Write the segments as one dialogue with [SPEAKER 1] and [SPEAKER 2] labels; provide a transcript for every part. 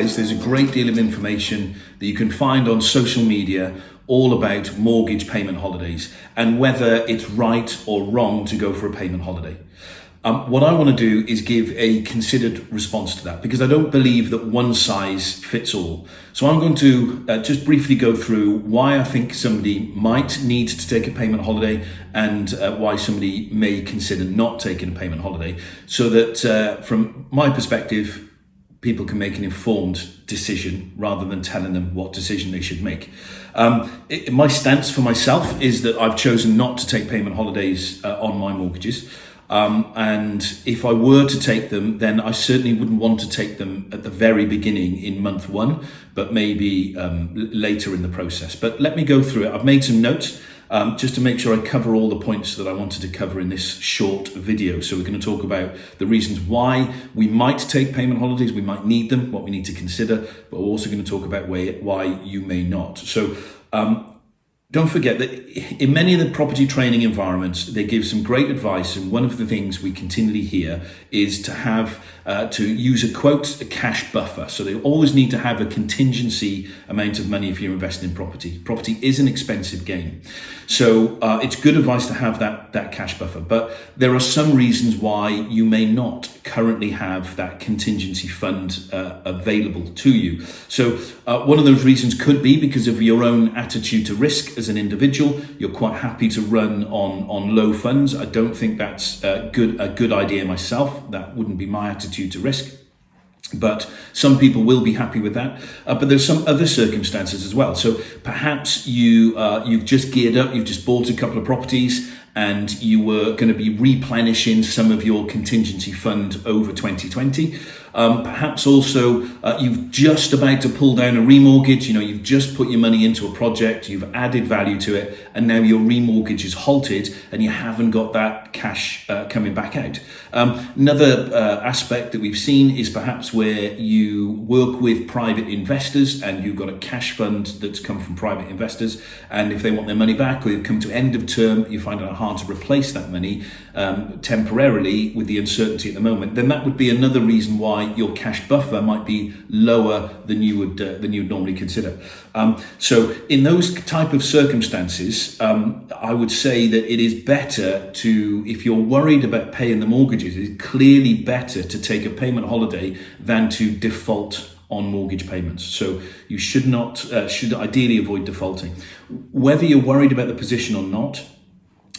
[SPEAKER 1] is there's a great deal of information that you can find on social media all about mortgage payment holidays and whether it's right or wrong to go for a payment holiday. What I want to do is give a considered response to that, because I don't believe that one size fits all. So I'm going to just briefly go through why I think somebody might need to take a payment holiday and why somebody may consider not taking a payment holiday, so that from my perspective, people can make an informed decision rather than telling them what decision they should make. My stance for myself is that I've chosen not to take payment holidays on my mortgages. And if I were to take them, then I certainly wouldn't want to take them at the very beginning in month one, but maybe later in the process. But let me go through it. I've made some notes just to make sure I cover all the points that I wanted to cover in this short video. So we're going to talk about the reasons why we might take payment holidays, we might need them, what we need to consider, but we're also going to talk about why you may not. So don't forget that in many of the property training environments, they give some great advice. And one of the things we continually hear is to have, to use a cash buffer. So they always need to have a contingency amount of money if you're investing in property. Property is an expensive game. So it's good advice to have that cash buffer. But there are some reasons why you may not currently have that contingency fund available to you. So one of those reasons could be because of your own attitude to risk as an individual. You're quite happy to run on low funds. I don't think that's a good idea myself. That wouldn't be my attitude to risk. But some people will be happy with that. But there's some other circumstances as well. So perhaps you've just geared up, you've just bought a couple of properties, and you were going to be replenishing some of your contingency fund over 2020. Perhaps also you've just about to pull down a remortgage. You've just put your money into a project, you've added value to it, and now your remortgage is halted and you haven't got that cash coming back out. Another aspect that we've seen is perhaps where you work with private investors and you've got a cash fund that's come from private investors, and if they want their money back or you come to end of term, you find it hard to replace that money temporarily with the uncertainty at the moment, then that would be another reason why your cash buffer might be lower than you would normally consider. So in those type of circumstances, I would say that it is better to, if you're worried about paying the mortgages, it's clearly better to take a payment holiday than to default on mortgage payments. So you should ideally avoid defaulting. Whether you're worried about the position or not,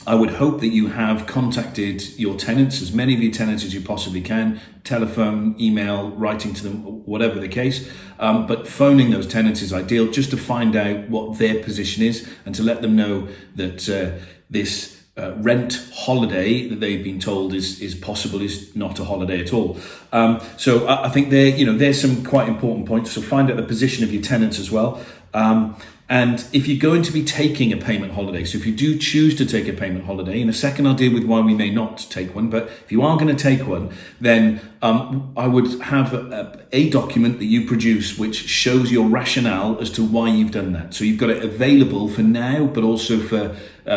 [SPEAKER 1] I would hope that you have contacted your tenants, as many of your tenants as you possibly can, telephone, email, writing to them, whatever the case. But phoning those tenants is ideal, just to find out what their position is and to let them know that this rent holiday that they've been told is possible is not a holiday at all. So I think there's some quite important points. So find out the position of your tenants as well. And if you're going to be taking a payment holiday, so if you do choose to take a payment holiday, in a second I'll deal with why we may not take one, but if you are going to take one, then I would have a document that you produce which shows your rationale as to why you've done that. So you've got it available for now, but also for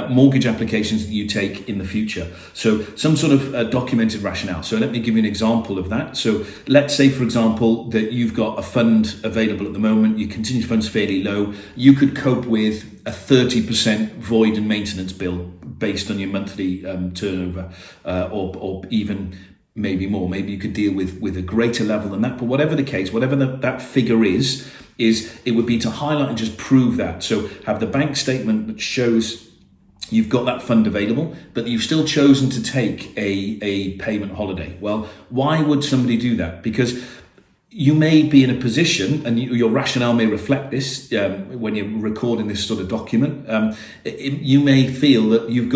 [SPEAKER 1] mortgage applications that you take in the future. So some sort of documented rationale. So let me give you an example of that. So let's say, for example, that you've got a fund available at the moment, your continued fund's fairly low. You could cope with a 30% void and maintenance bill based on your monthly turnover, or even maybe more. Maybe you could deal with a greater level than that. But whatever the case, whatever that figure is it would be to highlight and just prove that. So have the bank statement that shows you've got that fund available, but you've still chosen to take a payment holiday. Well, why would somebody do that? Because you may be in a position, and your rationale may reflect this when you're recording this sort of document. You may feel that you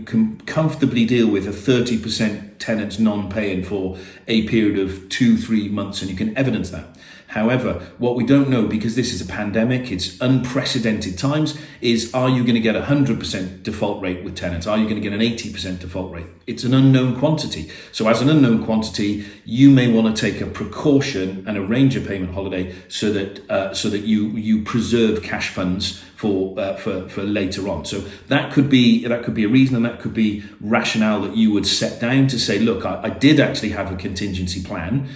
[SPEAKER 1] can comfortably deal with a 30% tenants non-paying for a period of 2-3 months, and you can evidence that. However, what we don't know, because this is a pandemic, it's unprecedented times, is are you going to get a 100% default rate with tenants? Are you going to get an 80% default rate? It's an unknown quantity. So as an unknown quantity, you may want to take a precaution and arrange a payment holiday so that you preserve cash funds for later on. So that could be a reason, and that could be rationale that you would set down to say, look, I did actually have a contingency plan,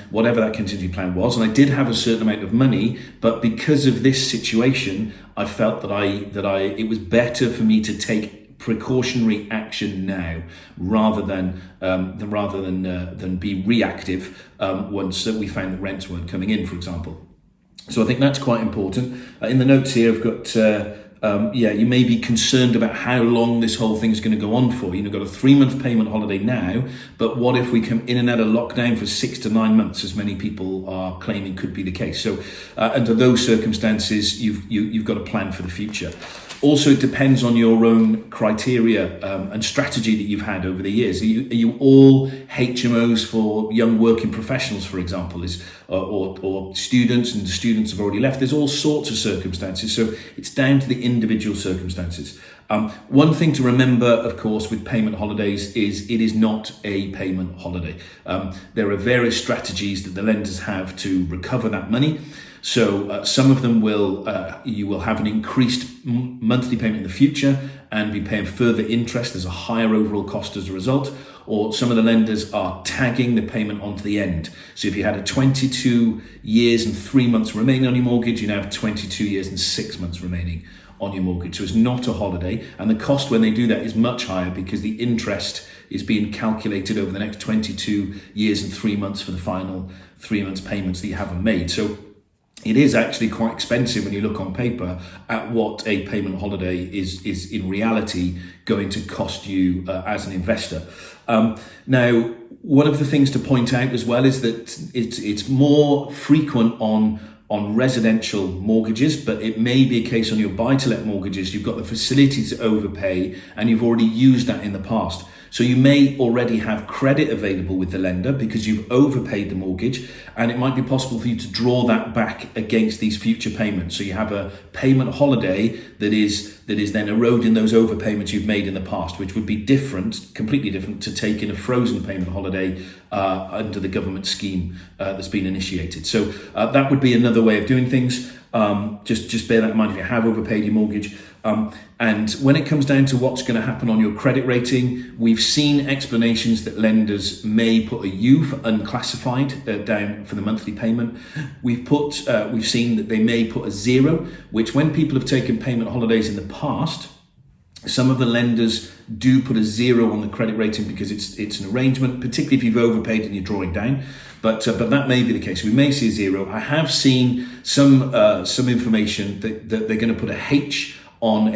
[SPEAKER 1] whatever that contingency plan was, and I did have a certain amount of money, but because of this situation, I felt that it was better for me to take precautionary action now rather than be reactive once we found that rents weren't coming in, for example. So I think that's quite important. In the notes here, I've got you may be concerned about how long this whole thing is going to go on for. Got a 3-month payment holiday now, but what if we come in and out of lockdown for 6 to 9 months, as many people are claiming could be the case? So under those circumstances, you've got a plan for the future. Also, it depends on your own criteria and strategy that you've had over the years. Are you all HMOs for young working professionals, for example, or students, and the students have already left? There's all sorts of circumstances, so it's down to the individual circumstances. One thing to remember, of course, with payment holidays is it is not a payment holiday. There are various strategies that the lenders have to recover that money. So some of them you will have an increased monthly payment in the future and be paying further interest. There's a higher overall cost as a result. Or some of the lenders are tagging the payment onto the end. So if you had a 22 years and 3 months remaining on your mortgage, you now have 22 years and 6 months remaining on your mortgage. So it's not a holiday. And the cost when they do that is much higher because the interest is being calculated over the next 22 years and 3 months for the final 3 months payments that you haven't made. So it is actually quite expensive when you look on paper at what a payment holiday is in reality going to cost you as an investor. Now, one of the things to point out as well is that it's more frequent on residential mortgages, but it may be a case on your buy-to-let mortgages. You've got the facility to overpay and you've already used that in the past. So you may already have credit available with the lender because you've overpaid the mortgage, and it might be possible for you to draw that back against these future payments. So you have a payment holiday that is then eroding those overpayments you've made in the past, which would be completely different to taking a frozen payment holiday under the government scheme that's been initiated. So that would be another way of doing things. Just bear that in mind if you have overpaid your mortgage. And when it comes down to what's going to happen on your credit rating, we've seen explanations that lenders may put a U for unclassified down for the monthly payment. We've seen that they may put a 0, which when people have taken payment holidays in the past, some of the lenders do put a 0 on the credit rating because it's an arrangement, particularly if you've overpaid and you're drawing down. But that may be the case. We may see a 0. I have seen some information that they're going to put a H on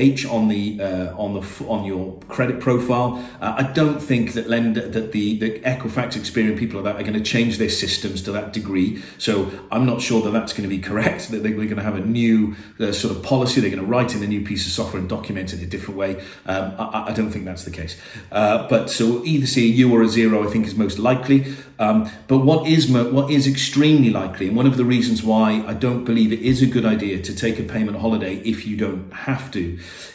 [SPEAKER 1] your credit profile. I don't think that the Equifax, Experian, people like that are going to change their systems to that degree. So I'm not sure that that's going to be correct, that they're going to have a new sort of policy. They're going to write in a new piece of software and document it a different way. I don't think that's the case. But so either see a U or a 0, I think is most likely. But what is extremely likely, and one of the reasons why I don't believe it is a good idea to take a payment holiday if you don't have to,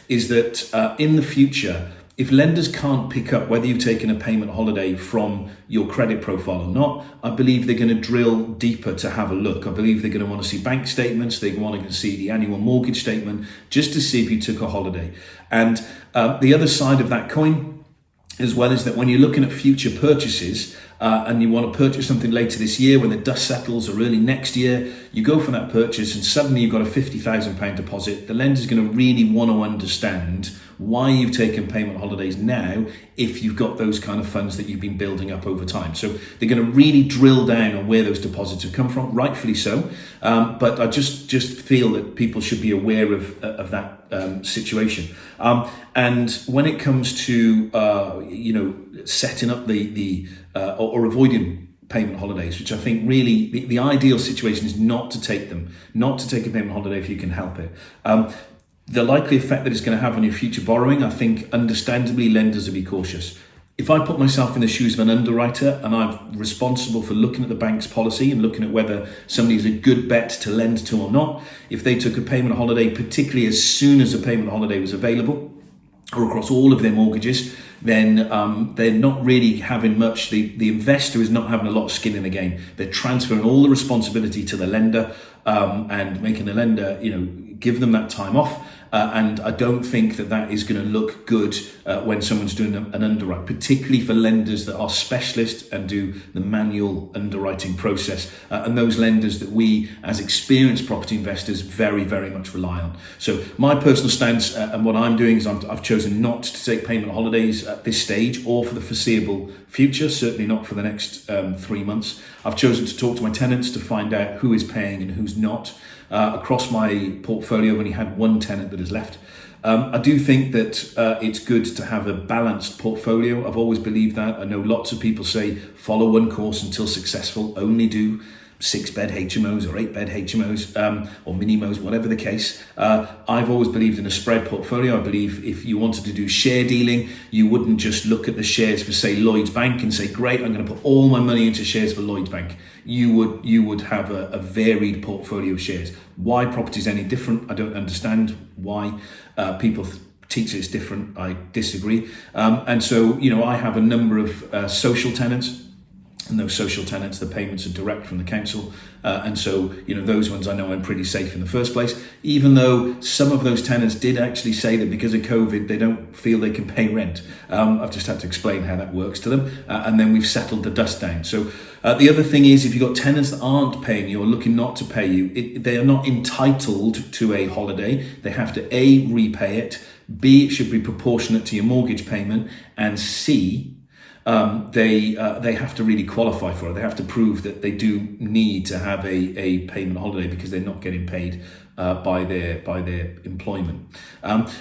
[SPEAKER 1] is that in the future, if lenders can't pick up whether you've taken a payment holiday from your credit profile or not, I believe they're going to drill deeper to have a look. I believe they're going to want to see bank statements. They want to see the annual mortgage statement just to see if you took a holiday. And the other side of that coin as well is that when you're looking at future purchases, and you want to purchase something later this year when the dust settles, or early next year, you go for that purchase and suddenly you've got a £50,000 deposit. The lender's going to really want to understand why you've taken payment holidays now if you've got those kind of funds that you've been building up over time. So they're going to really drill down on where those deposits have come from, rightfully so. But I just feel that people should be aware of that situation. And when it comes to setting up or avoiding payment holidays, which I think really the ideal situation is not to take a payment holiday if you can help it. The likely effect that it's going to have on your future borrowing, I think understandably lenders will be cautious. If I put myself in the shoes of an underwriter and I'm responsible for looking at the bank's policy and looking at whether somebody's a good bet to lend to or not, if they took a payment holiday, particularly as soon as a payment holiday was available, or across all of their mortgages, then they're not really having much. The investor is not having a lot of skin in the game. They're transferring all the responsibility to the lender, and making the lender, give them that time off. And I don't think that is going to look good when someone's doing an underwrite, particularly for lenders that are specialists and do the manual underwriting process, and those lenders that we as experienced property investors very, very much rely on. So my personal stance and what I'm doing is I've chosen not to take payment holidays at this stage or for the foreseeable future, certainly not for the next 3 months. I've chosen to talk to my tenants to find out who is paying and who's not. Across my portfolio, I've only had one tenant that has left. I do think that it's good to have a balanced portfolio. I've always believed that. I know lots of people say follow one course until successful, only do 6-bed HMOs or 8-bed HMOs or minimos, whatever the case. I've always believed in a spread portfolio. I believe if you wanted to do share dealing, you wouldn't just look at the shares for, say, Lloyds Bank and say, great, I'm going to put all my money into shares for Lloyds Bank. You would have a varied portfolio of shares. Why property is any different, I don't understand why people teach it's different. I disagree. And so, I have a number of social tenants. And those social tenants, the payments are direct from the council. And so, those ones I know I'm pretty safe in the first place, even though some of those tenants did actually say that because of COVID, they don't feel they can pay rent. I've just had to explain how that works to them. And then we've settled the dust down. So the other thing is, if you've got tenants that aren't paying you or looking not to pay you, they are not entitled to a holiday. They have to A, repay it, B, it should be proportionate to your mortgage payment, and C, they have to really qualify for it. They have to prove that they do need to have a payment holiday because they're not getting paid by their employment.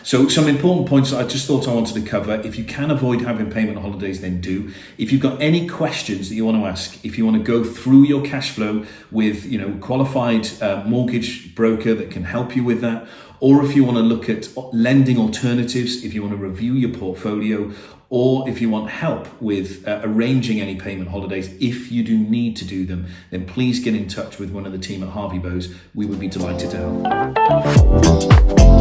[SPEAKER 1] So some important points I just thought I wanted to cover. If you can avoid having payment holidays, then do. If you've got any questions that you want to ask, if you want to go through your cash flow with qualified mortgage broker that can help you with that, or if you want to look at lending alternatives, if you want to review your portfolio, or if you want help with arranging any payment holidays, if you do need to do them, then please get in touch with one of the team at Harvey Bowes. We would be delighted to help.